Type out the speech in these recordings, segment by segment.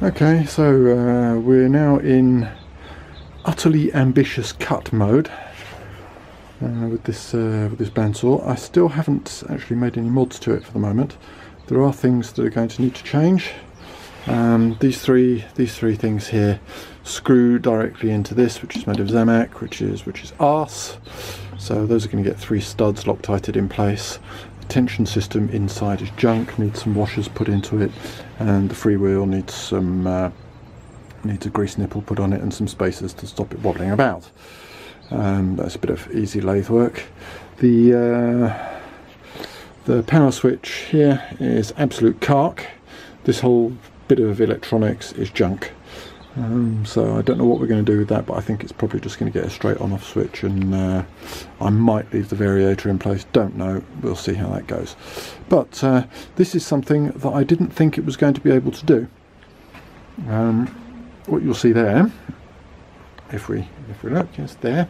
Okay, so we're now in utterly ambitious cut mode with this bandsaw. I still haven't actually made any mods to it for the moment. There are things that are going to need to change. These three things here screw directly into this, which is made of Zamac, which is arse. So those are going to get 3 studs Loctited in place. The tension system inside is junk, needs some washers put into it, and the freewheel needs a grease nipple put on it and some spacers to stop it wobbling about. That's a bit of easy lathe work. The power switch here is absolute cark. This whole bit of electronics is junk. So I don't know what we're going to do with that, but I think it's probably just going to get a straight on off switch, and I might leave the variator in place, don't know, we'll see how that goes. But this is something that I didn't think it was going to be able to do. What you'll see there, if we look, yes, there,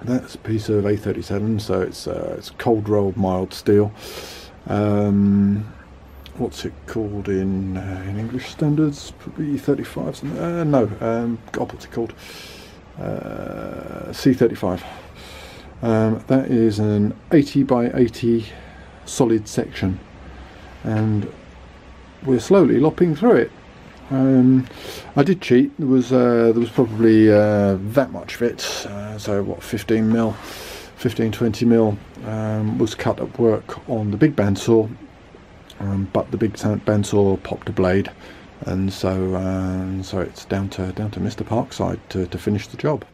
that's a piece of A37, so it's cold rolled mild steel. What's it called in English standards? Probably 35. God, what's it called? C35. That is an 80 by 80 solid section, and we're slowly lopping through it. I did cheat. There was probably that much of it. So what, 15 mil, 15-20 mil was cut at work on the big bandsaw. But the big bandsaw popped a blade, and so it's down to Mr. Parkside to finish the job.